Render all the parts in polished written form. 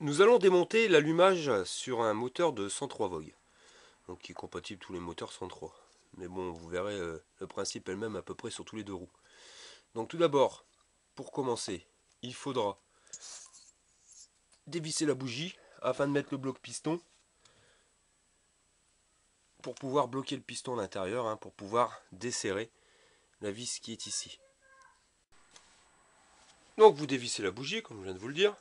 Nous allons démonter l'allumage sur un moteur de 103 Vogue, donc qui est compatible tous les moteurs 103. Mais bon, vous verrez le principe est le même à peu près sur tous les deux roues. Donc tout d'abord, pour commencer, il faudra dévisser la bougie afin de mettre le bloc piston pour pouvoir bloquer le piston à l'intérieur, pour pouvoir desserrer la vis qui est ici. Donc vous dévissez la bougie, comme je viens de vous le dire.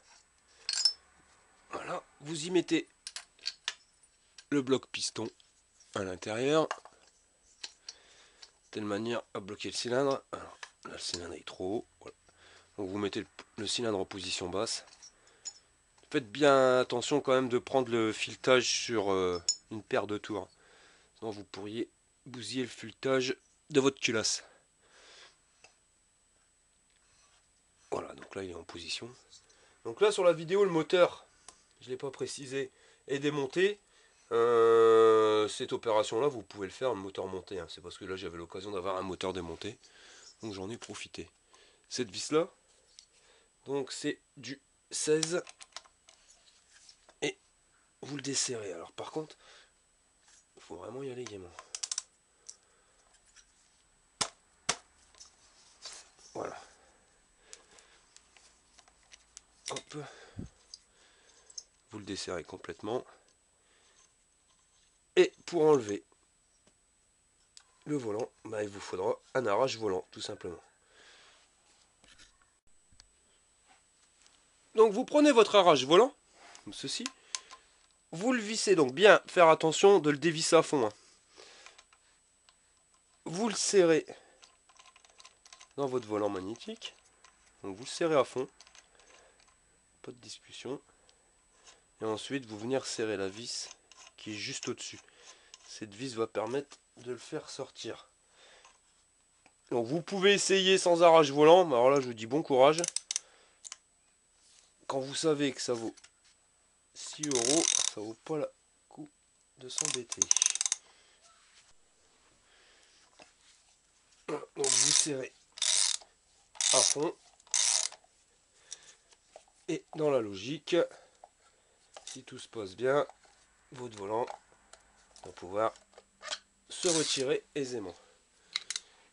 Voilà, vous y mettez le bloc piston à l'intérieur, de telle manière à bloquer le cylindre. Alors là, le cylindre est trop haut. Voilà. Donc vous mettez le cylindre en position basse. Faites bien attention quand même de prendre le filetage sur une paire de tours. Sinon vous pourriez bousiller le filetage de votre culasse. Voilà, donc là il est en position. Donc là sur la vidéo le moteur, je ne l'ai pas précisé, est démonté. Cette opération là vous pouvez le faire en moteur monté. C'est parce que là j'avais l'occasion d'avoir un moteur démonté. Donc j'en ai profité. Cette vis là, donc c'est du 16. Et vous le desserrez. Alors par contre, il faut vraiment y aller gaiement. Voilà. Hop. Vous le desserrez complètement. Et pour enlever le volant, il vous faudra un arrache volant, tout simplement. Donc vous prenez votre arrache volant, comme ceci. Vous le vissez, donc bien faire attention de le dévisser à fond. Vous le serrez dans votre volant magnétique. Donc vous le serrez à fond. Pas de discussion. Et ensuite vous venez serrer la vis qui est juste au-dessus. Cette vis va permettre de le faire sortir. Donc vous pouvez essayer sans arrache volant, mais alors là je vous dis bon courage. Quand vous savez que ça vaut 6 €, ça vaut pas le coup de s'embêter. Donc vous serrez à fond. Et dans la logique, si tout se passe bien, votre volant va pouvoir se retirer aisément.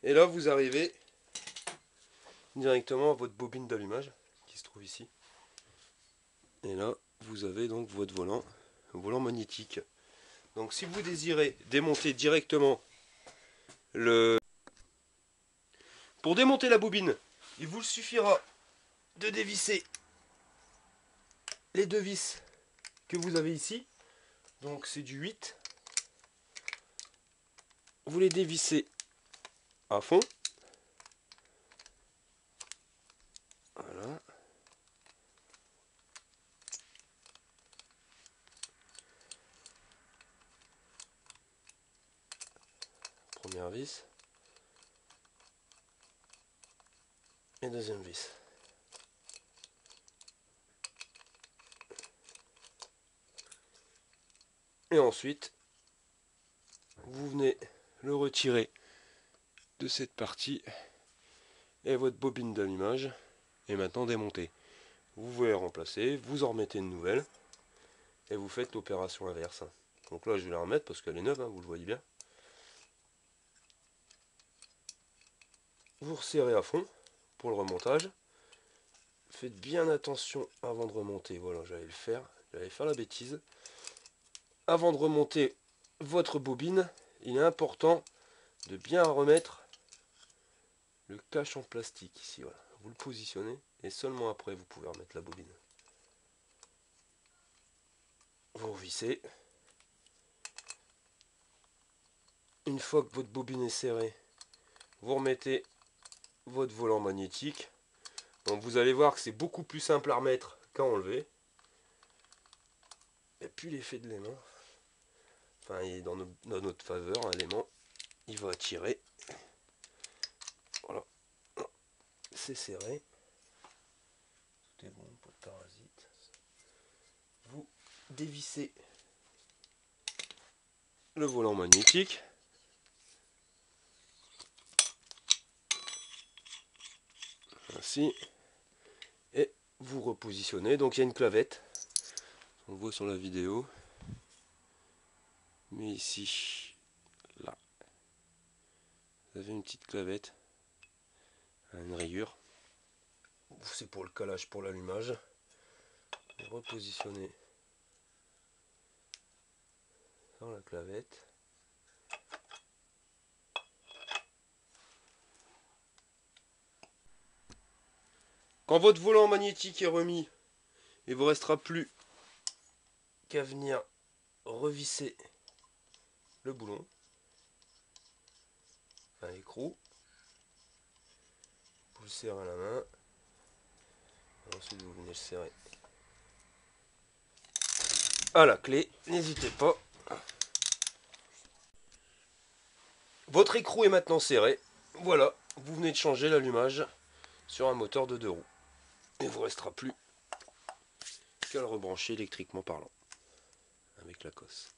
Et là vous arrivez directement à votre bobine d'allumage qui se trouve ici. Et là vous avez donc votre volant magnétique. Donc si vous désirez démonter directement le... Pour démonter la bobine, il vous suffira de dévisser les deux vis que vous avez ici. Donc c'est du 8. Vous les dévissez à fond. Voilà. Première vis. Et deuxième vis. Et ensuite, vous venez le retirer de cette partie et votre bobine d'allumage est maintenant démontée. Vous voulez remplacer, vous en remettez une nouvelle et vous faites l'opération inverse. Donc là je vais la remettre parce qu'elle est neuve, vous le voyez bien. Vous resserrez à fond pour le remontage. Faites bien attention avant de remonter. Voilà, j'allais faire la bêtise. Avant de remonter votre bobine, il est important de bien remettre le cache en plastique ici. Voilà. Vous le positionnez et seulement après vous pouvez remettre la bobine. Vous revissez. Une fois que votre bobine est serrée, vous remettez votre volant magnétique. Donc vous allez voir que c'est beaucoup plus simple à remettre qu'à enlever. Et puis l'effet de l'aimant, enfin il est dans notre faveur, l'aimant il va tirer. Voilà, c'est serré. Tout est bon, pas de parasite. Vous dévissez le volant magnétique. Ainsi. Et vous repositionnez. Donc il y a une clavette. On le voit sur la vidéo. Mais ici, là, vous avez une petite clavette, une rayure. C'est pour le calage, pour l'allumage. Repositionner dans la clavette. Quand votre volant magnétique est remis, il ne vous restera plus qu'à venir revisser le boulon, enfin l'écrou. Vous le serrez à la main. Ensuite vous venez le serrer à la clé, n'hésitez pas. Votre écrou est maintenant serré. Voilà, vous venez de changer l'allumage sur un moteur de 2 roues. Et il ne vous restera plus qu'à le rebrancher électriquement parlant avec la cosse.